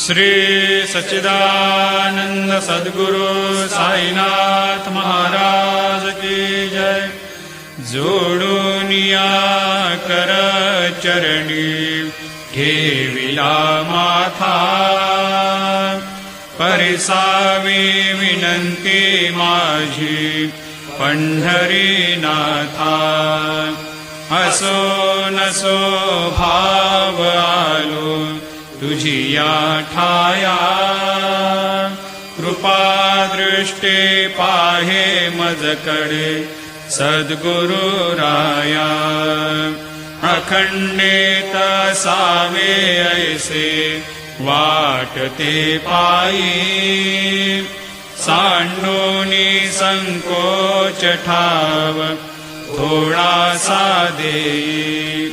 श्री सच्चिदानंद सद्गुरु साईनाथ महाराज की जय। जोडूनिया कर चरणी ठेविला माथा, परिसावी विनंती माझी पंढरीनाथा। असो नसो भाव आलो तुझिया ठाया, कृपा दृष्टी पाहे मजकडे सद्गुरु राया। अखंडित सावे ऐसे वाटते पायी, सांडोनी संकोच ठाव थोडासा देई।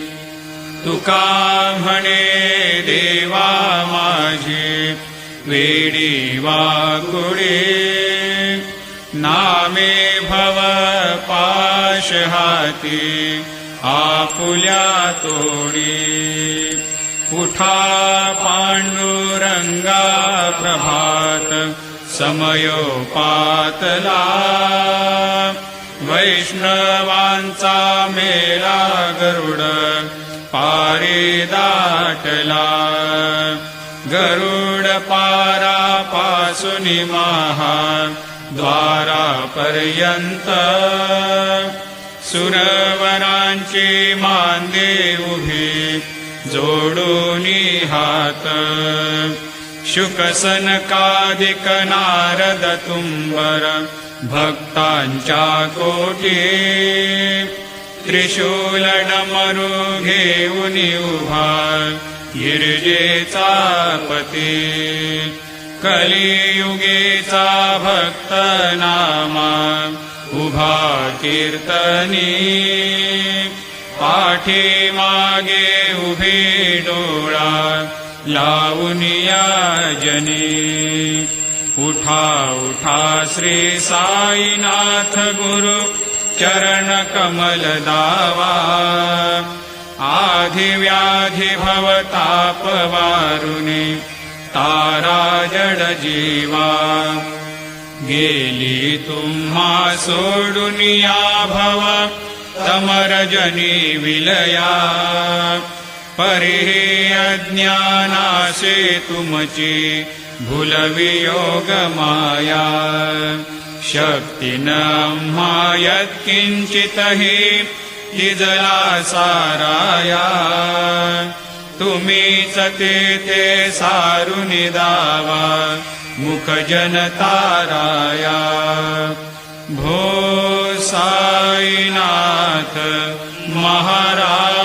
तुका म्हणे देवा माझे वेडी वाकुळे, नामे भव पाश हाती आपुल्या तोडी। उठा पांडुरंगा प्रभात समयोपातला, वैष्णवांचा मेला गरुड पारी दाटला। गरुड पारा पासुनी महा द्वारापर्यंत, सुरवरांची मांदे उभी जोडूनी हात। शुकसनकादिक नारद तुंबर भक्तांच्या कोटी, त्रिशूल डमरू घेऊनी उभा गिरजेचा पती। कलियुगेचा भक्त नामा उभा कीर्तनी, पाठी मागे उभी डोळा लावूनिया जनी। उठा उठा श्री साईनाथ गुरु चरण कमल दावा, आधी व्याधी भवताप वारुनी तारा जड जीवा। गेली तुम्हा सोडुनिया भव तमरजनी विलया, परिहे अज्ञानासे तुमची भूलवियोग माया। शक्ती न यत्किंचितहि तिजला साराया, तुम्हीच ते सारुनी दावा मुख जनताराया। भो साईनाथ महाराज,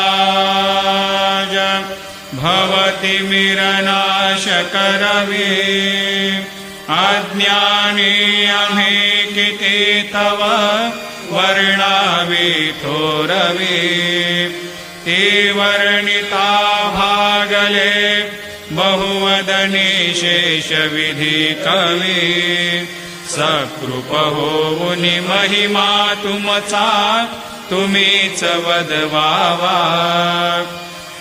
भवति मिरनाश करवी। अज्ञानी आम्ही किती तव वर्णावी थोरवी, ते वर्णिता भागले बहुवदनी शेष विधी कवी। सकृप होऊनी महिमा तुमचा तुम्हीच वदवावा,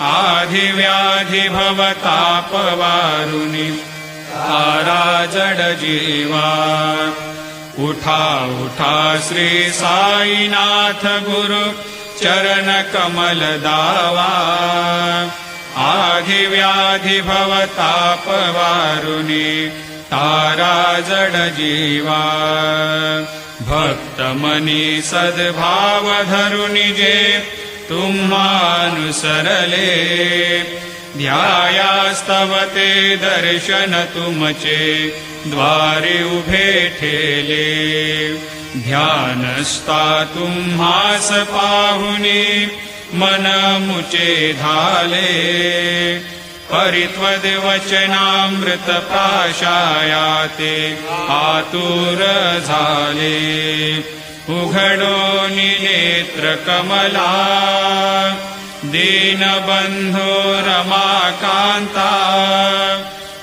आधी व्याधी भवताप वारुनी तारा जड जीवा। उठा उठा श्री साईनाथ गुरु चरण कमल दावा, आधी व्याधी भवताप वारुनी तारा जड जीवा। भक्त मनी सद्भाव धरुनी जे तुम्हानुसरले, ध्यायास्तवते दर्शन तुमचे द्वारे उभे ठेले। ध्यानस्था तुम्हास पाहुनी मन मुचे धाले, परित्वद वचनामृत प्राशायाते आतुर झाले। उघडोनी नेत्र कमला दीनबंधो रमाकांता,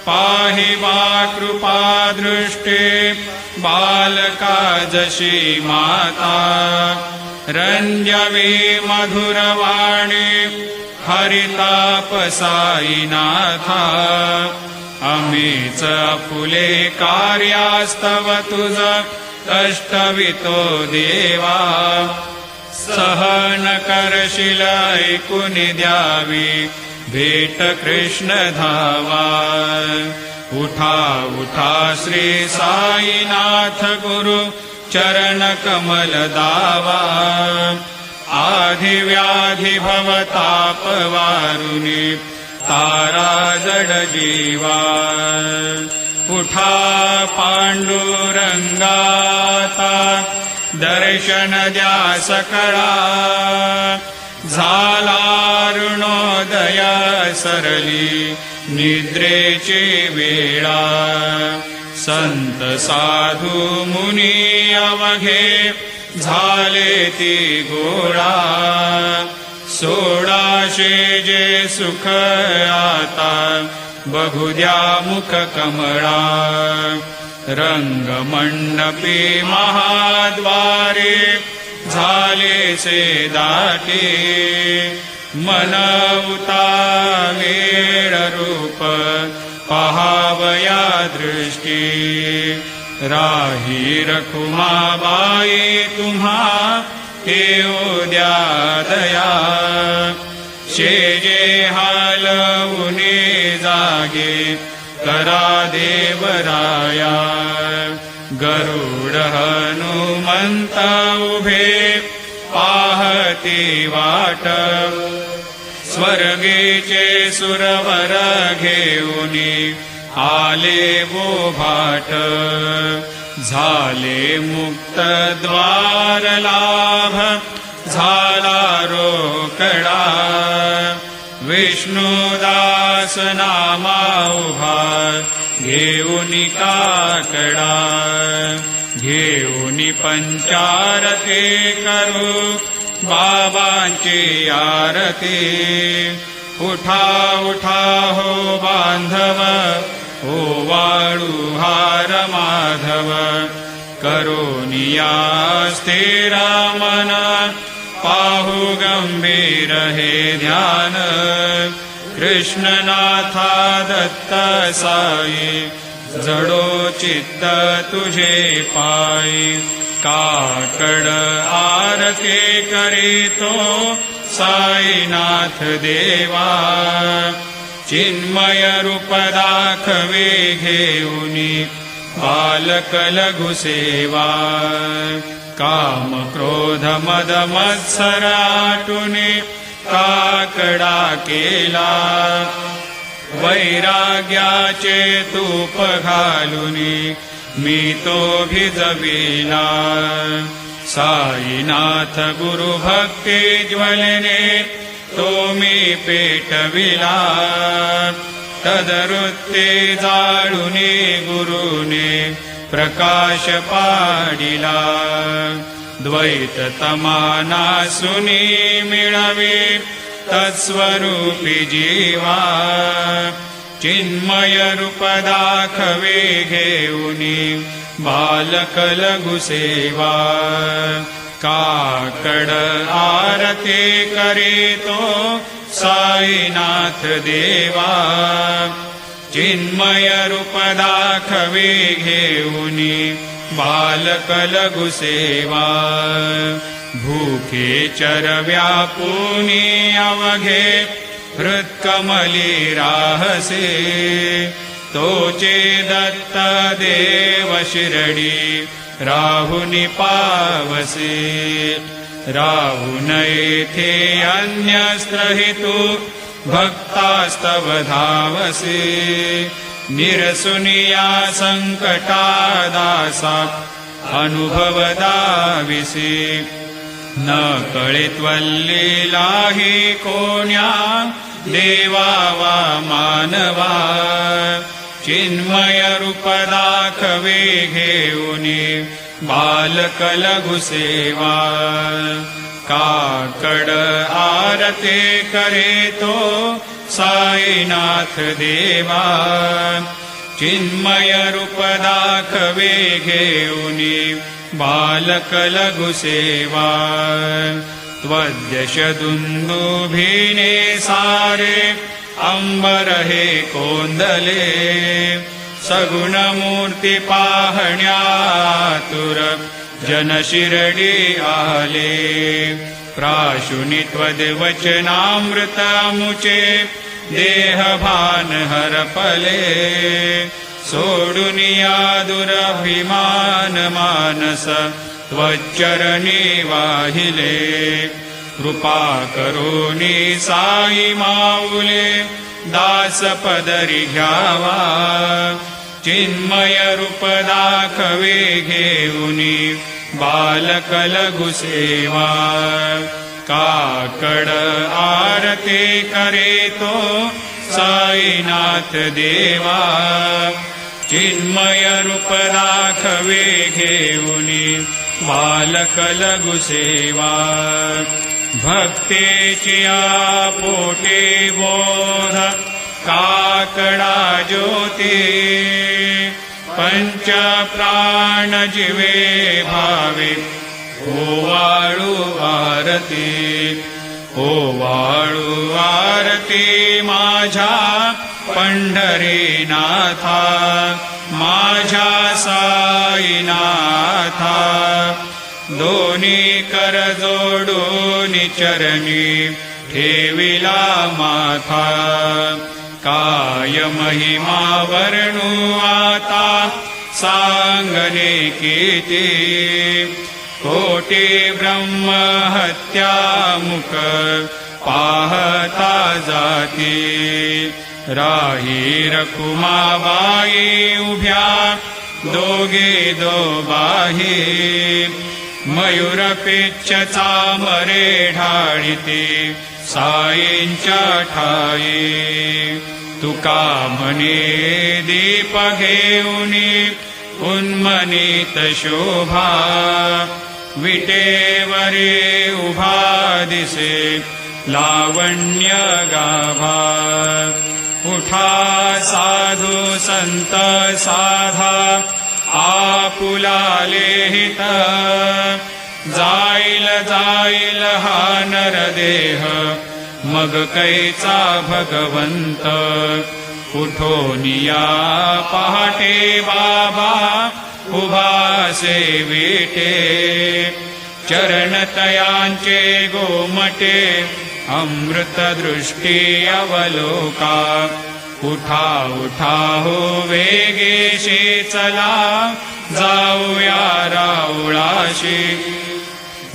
पाहि वा कृपा दृष्टी बालका जशी माता। रंजवी मधुरवाणी हरिताप साईनाथा, आम्हीच फुले कार्यास्तव तुझ कष्टवितो देवा सहन करशील ऐकून द्यावी भेट कृष्ण धावा उठा उठा श्री साईनाथ गुरु चरण कमल दावा आधी व्याधी भवताप वारुणी तारा जड जीवा उठा पांडुरंगाता दर्शन द्या सकळा झाला अरुणोदय सरली निद्रेची वेळा संत साधू मुनी अवघे झाले ती गोळा सोडाशे जे सुख आता बघू द्या मुख कमळा रंगमंडपी महाद्वारे झालेचे दाटे मनवता वेळ रूप पहावया दृष्टी राही रखुमाबाई तुम्हा येऊ द्या दया शेजे हालवुने जागे करा देवराया गरुड हनुमंत उभे पाहती वाट स्वर्गीचे सुरवर घेऊनी आले वो भाट झाले मुक्त द्वार लाभ झाला रोकडा विष्णुदास नामा उभा घेऊनी काकडा घेऊनी पंचारती करू बाबांची आरती उठा उठा हो बांधव हो वाळू हार माधव करोनिया स्थिर मन पाहू गंभीर हे ध्यान कृष्णनाथा दत्त साई जडो चित्त तुझे पायी काकड आरती करीतो साईनाथ देवा चिन्मय रूप दाखवे घेऊनी बालक लघु सेवा काम क्रोध मद मत्सर आटुनी काकडा केला वैराग्याचे तूप घालुनी मी तो भिजविला साईनाथ गुरु भक्ती ज्वलने तो मी पेटविला तदवृत्ती जाळुनी गुरुने प्रकाश पाडिला द्वैत तमाना सुनी मिळवी तत्स्वरूपी जीवा चिन्मय रूप दाखवे घेऊनी बालक लघु सेवा काकड आरती करीतो साईनाथ देवा चिन्मय रूप दाखवे घेऊनी बालक लघु सेवा भूखे चरव्यापुनी अवघे हृत्कमली राहसे तोचे दत्त देव शिरडी राहुनी पावसे राहुन येथे अन्यस्त्रहितु भक्तास्तव धावसे निरसुनिया संकटा दासा अनुभव दाविसे न कळित्वल्लीलाही कोण्या देवा वा मानवा चिन्मय रूप दाखवे घेऊनी बालक लघु सेवा काकड आरती करीतो साईनाथ देवा चिन्मय रूप दाखवे घेऊनी बालक लघु सेवा त्वद्यश दुन्दुभिने सारे अंबर हे कोंदले सगुण मूर्ती पाहण्यातुर जन शिरडी आले प्राशुनी त्वद्वचनामृतमुचे देहभान हरपले सोडुनिया दुरभिमान मानस त्वच्चरणी वाहिले कृपा करोनी साई माऊले दास पदरी घ्यावा चिन्मय रूप दाखवे घेऊनी बालक लघु सेवा काकड आरते करे तो साईनाथ देवा चिन्मय रूप दाखवे घेऊनी बालक लघु सेवा भक्तेचिया पोटे बोध काकडा ज्योती पंच प्राण जीवे भावे ओवाळू आरती ओवाळू आरती माझ्या पंढरीनाथा माझ्या साईनाथा दोन्ही कर जोडून चरणी ठेविला माथा काय महिमा वर्णू आता सांगणे किती कोटी ब्रह्म हत्या मुख पाहता जाती राही रखुमाबाई उभ्या दोघे दोबाही मयूर पेच्छ चामरे ढाळीती साईंच्या ठाई तुका म्हणे दीप घेऊनी उन्मनीत शोभा विटेवरे उभा दिसे लावण्य गाभा उठा साधू संत साधा आपुलाले हित जाईल जाईल हा नरदेह मग कैचा भगवंत उठोनिया पहाटे बाबा उभा सेविटे चरणतयांचे गोमटे अमृत दृष्टी अवलोका उठा उठा हो वेगेशी चला जाऊया राऊळाशी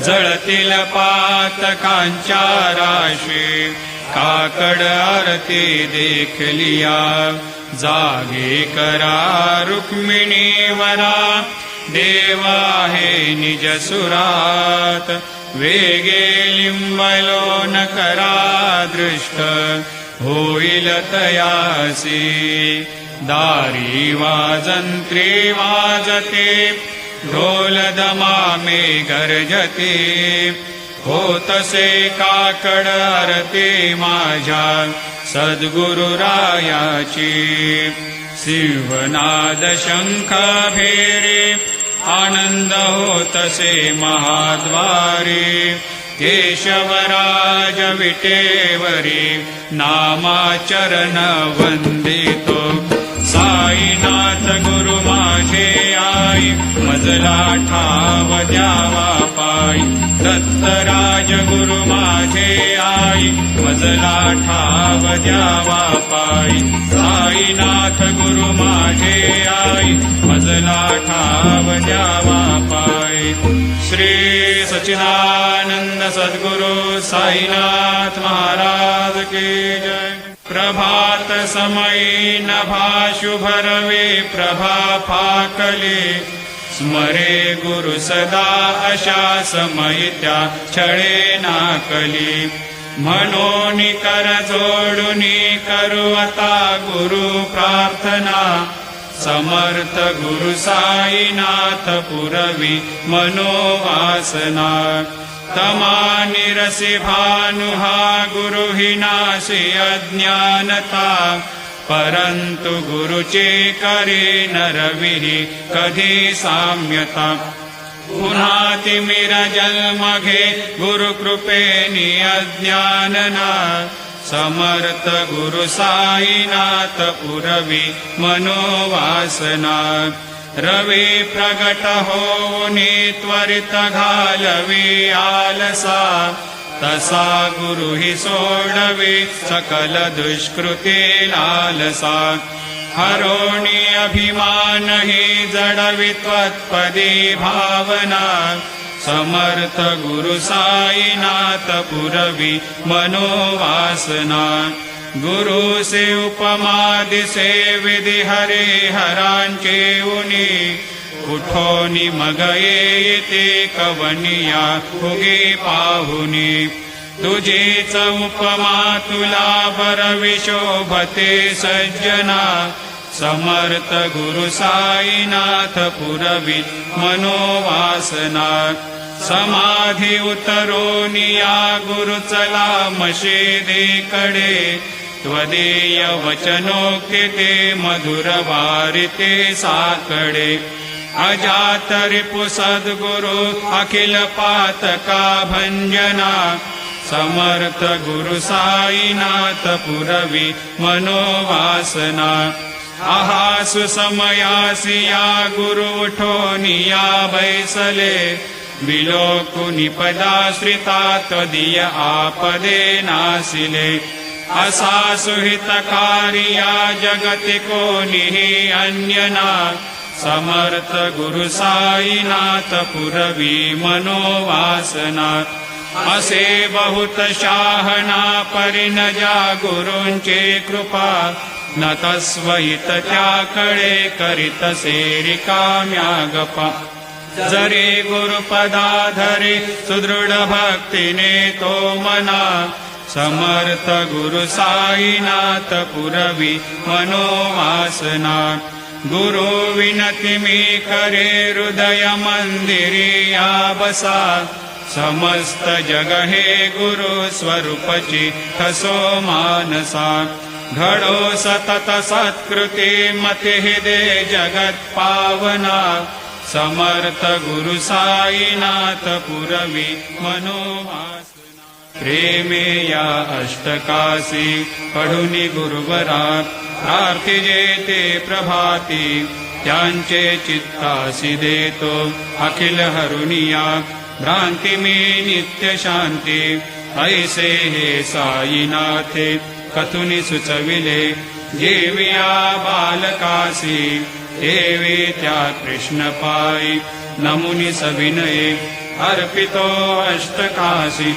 जळतील पातकांच्या राशी काकड आरती देखलिया जागे करा रुक्मिणीवरा देवा हे निज सुरात वेगे लिंबलोन करा दृष्ट होईल तयासी दारी वाजंत्री वाजते ढोल दमामे गर्जते होतसे काकड आरती माझ्या सद्गुरुरायाची सिंहनाद शंख भेरे आनंद होतसे महाद्वारी केशवराज विटेवरी नामाचरण वंदितो साईनाथ गुरु माझे आई मजला ठाव द्यावा पायी दत्तराज गुरु माझे आई मजला ठाव द्यावा पायी साईनाथ गुरु माझे आई मजला ठाव द्यावा पायी श्री सच्चिदानंद सद्गुरु साईनाथ महाराज की जय। प्रभात समयी नभा शुभरवे प्रभा फाकले स्मरे गुरु सदा अशा समयी त्या छळे नाकली म्हणून कर जोडुनी करू आता गुरु प्रार्थना समर्थ गुरु साईनाथ पुरवी मनोवासना तमा निरसी भानुहा गुरु हि नासी अज्ञानता परंतु गुरुचे करे नरविरी कधी साम्यता पुन्हा तिमिर जन्म घे गुरु कृपेनी अज्ञानना समर्थ गुरु साईनाथ पुरवी मनोवासना रवी प्रगट होऊनी त्वरित घालवी आलसा तसा गुरु हि सोडवी सकल दुष्कृती लालसा हरोणी अभिमान हि जडवी त्वत्पदी भावना समर्थ गुरु साईनाथ पुरवी मनोवासना गुरु से उपमा दिसे विधि हरे हरांचे उनी उठोनी मग येते कवनिया उगे पाहुनी तुझीच उपमा तुला बरवी शोभते सज्जना समर्थ गुरु साईनाथ पुरवी मनोवासना समाधी उतरोनिया गुरु चला मशिदीकडे त्वदीय वचनोक्ते मधुर वारिते साकडे अजात रिपु सद्गुरु अखिल पातका भंजना समर्थ गुरु साईनाथ पुरवी मनोवासना आहासु समयासिया गुरु उठोनिया बैसले विलोकुनि पदाश्रिता त्वदीय आपदे नासिले असा सुहितकारिया जगति कोनिहि अन्यना समर्थ गुरु साईनाथ पुरवी मनोवासना असे बहुत शाहना परिणजा गुरूंचे कृपा न तस्वहित त्याकडे करीतसे रिकाम्या गपा जरी गुरुपदाधरी सुदृढ भक्तीने तो मना समर्थ गुरु साईनाथ पुरवी मनोवासना गुरु विनती मी करे हृदय मंदिरिया बसा समस्त जग हे गुरु स्वरूपची ठसो मानसा घडो सतत सत्कृती मती दे जगत पावना समर्थ गुरु साईनाथ पुरवी मनोवासना प्रेमे या अष्टकासी पढुनी गुरुवरा प्रार्थी जेते प्रभाती त्यांचे चित्तासी देतो अखिल हरुनिया भ्रांती मी नित्य शांती ऐसे हे साईनाथे कथुनी सुचविले जेविया बालकासी देवी त्या कृष्ण पायी नमुनी सविनये अर्पितो अष्टकासी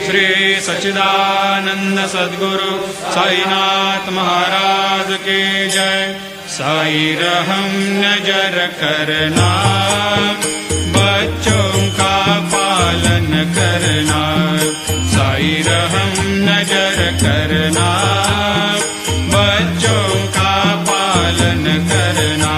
श्री सच्चिदानंद सद्गुरु साईनाथ महाराज की जय। साई रहम नजर करना बच्चों का पालन करना साई रहम नजर करना बच्चों का पालन करना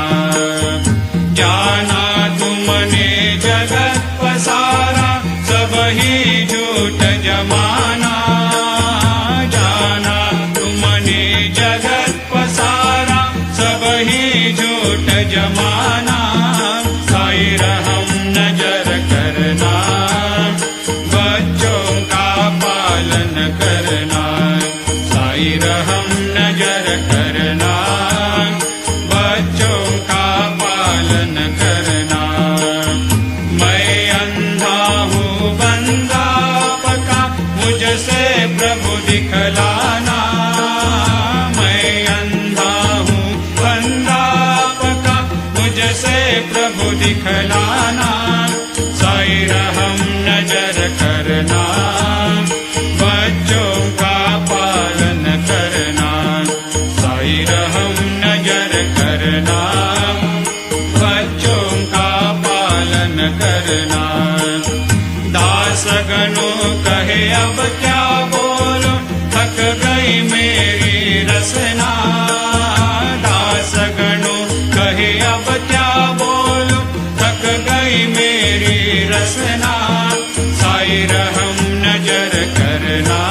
जाना तुमने जगत पसारा सब ही झूठ जमाना जाना तुमने जगत पसारा सब ही झूठ जमाना साई रहम नजर करना बच्चों का पालन करना साई रहम नजर करना बच्चों का पालन करना मैं अंधा हूँ बंदा पका मुझसे प्रभु दिखलाना मैं अंधा हूँ बंदा पका मुझसे प्रभु दिखलाना साई रहम नजर करना बच्चों का पालन करना साई रहम नजर करना बच्चों का पालन करना दास गणों कहे अब क्या बोलो थक गई मेरी रसना दास गणों कहे अब क्या बोलो थक गई मेरी रसना साई रहम नजर करना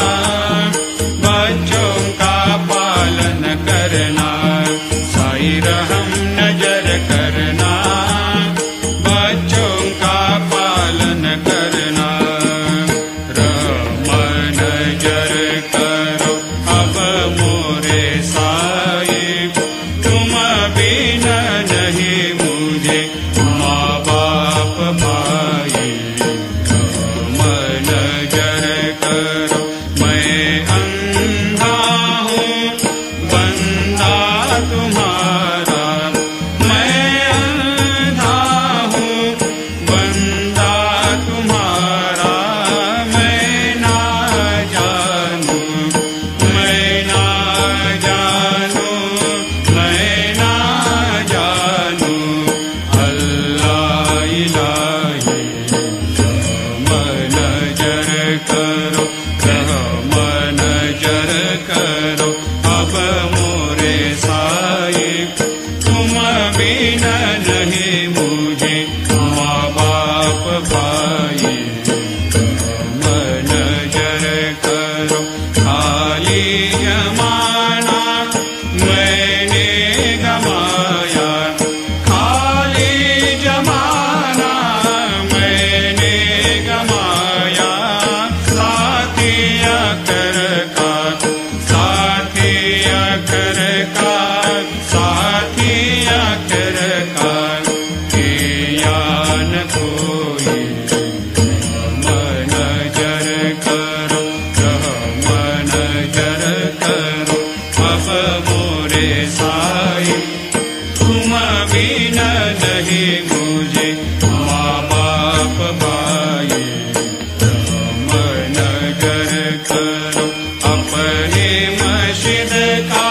खाली जमाना मैंने गमाया, खाली जमाना मैंने गमाया। साथिया कर का, साथिया कर का, साथिया कर का, किया न कोई मन जर करो, मन जर करो अब मोरे साई। तुम बिन नहीं मुझे माँ बाप भाई, मन जर करो अपने मस्जिद का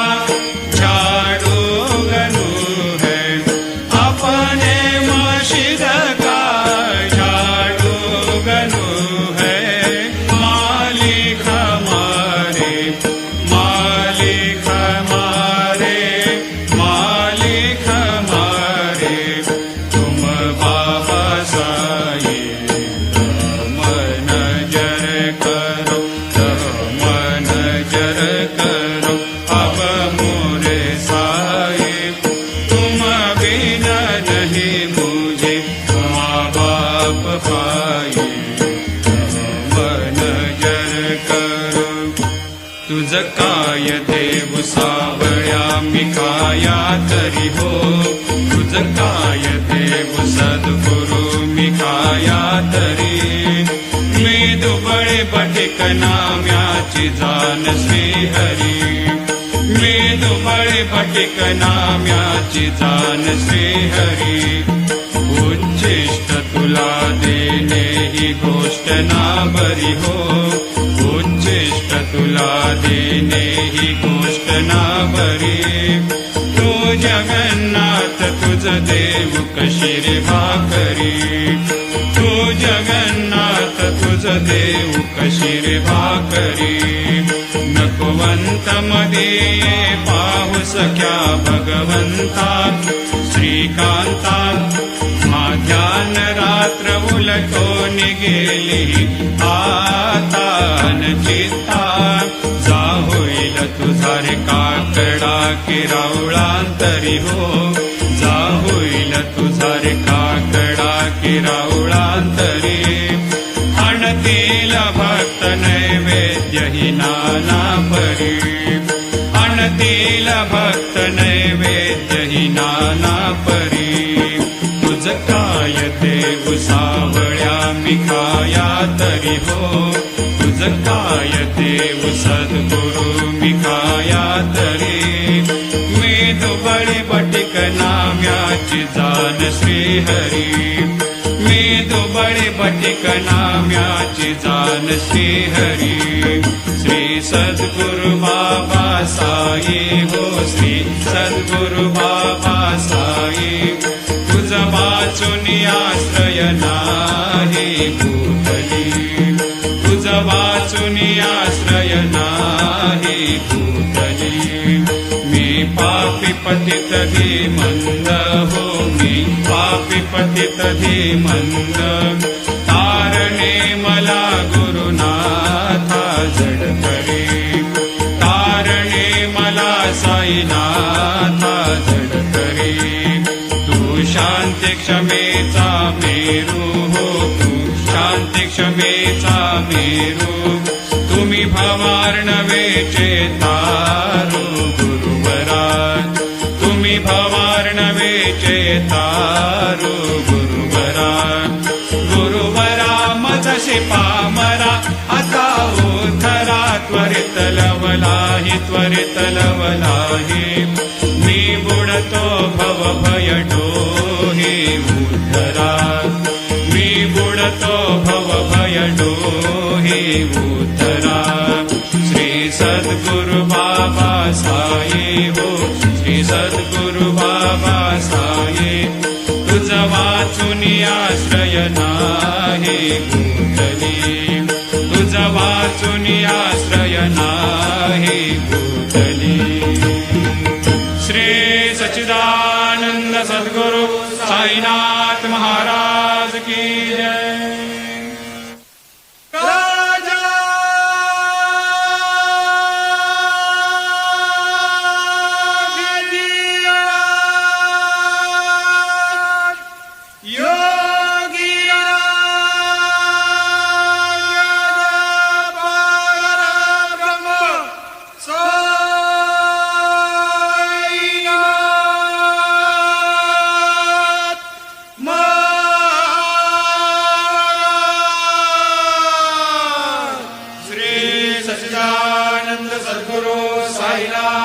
झाड़ू गनू है, अपने मस्जिद का झाड़ू गनू है। मालिक हमारे, मालिक हमारे, मालिक हमारे, तुम बाबा साई। मन जर करो, मन जर करो अब मोरे साई। तुम बिना नहीं मुझे माँ बाप पाई, मन जर करो। तुझ काय देव सावळ्या मी काया तरी हो, तुझ काय देव सद्गुरु मी काया तरी। मी दुबळे पटिक नाम्याची जाण श्रीहरी, मी दुबळे पटिक नाम्याची जाण श्रीहरी। उच्चिष्ट तुला देणे ही गोष्ट ना बरी हो, उच्चिष्ट तुला देणे ही गोष्ट ना बरी। तू जगन्नाथ तुझ देव कशी रे भाकरी, तू जगन्नाथ तुझ देव कशी रे भाकरी। नकोवंत मध्ये पाहू सख्या भगवंता श्रीकांता। माध्यान रात्र उलटून गेली आता न चित्ता। जा होईल तुझा रे काकडा किरावळांतरी हो, जा होईल तुझा रे काकडा किरावळांतरी। आणतील भक्त नैवेद्य ही नाना परी, आणतील भक्त नैवेद्य ही नाना परी। तुझ काय देव सावळ्या मी खाया तरी हो, तुझ काय देव सद्गुरु मी खाया तरी। मी दुबळे पटिक नाम्याची जाण श्रीहरी, मी दुबळे पटिक नाम्याची जाण श्रीहरी। श्री सद्गुरु बाबा साई हो, श्री सद्गुरु बाबा साई। तुझ वाचून आश्रय नाही भूतली, तुझ वाचून आश्रय नाही भूतली। मी पापी पतित धीमंद हो, मी पापी पतित धीमंद। तारणे मला गुरुनाथा जड करी, तारणे मला साईनाथा जड करी। तू शांती क्षमेचा मेरू हो, तू शांती क्षमेचा मेरू। तुम्ही भवार्णवेचे तारू गुरुवरा, तुम्ही भवार्णवेचे तारू गुरुवरा। गुरुवरा मजशी पामरा आता उथरा, त्वरित लवलाही त्वरित लवलाही। मी बुडतो भव भय डोही उद्धरा, मी बुडतो भव भय डोही उद्धरा। श्री सद्गुरु बाबा साई हो, श्री सद्गुरु बाबा साई। तुझ वाचून आश्रय नाही भूतली, तुझ वाचून आश्रय नाही भूतली। श्री सच्चिदानंद सद्गुरु साईनाथ महाराज की जय। साईराम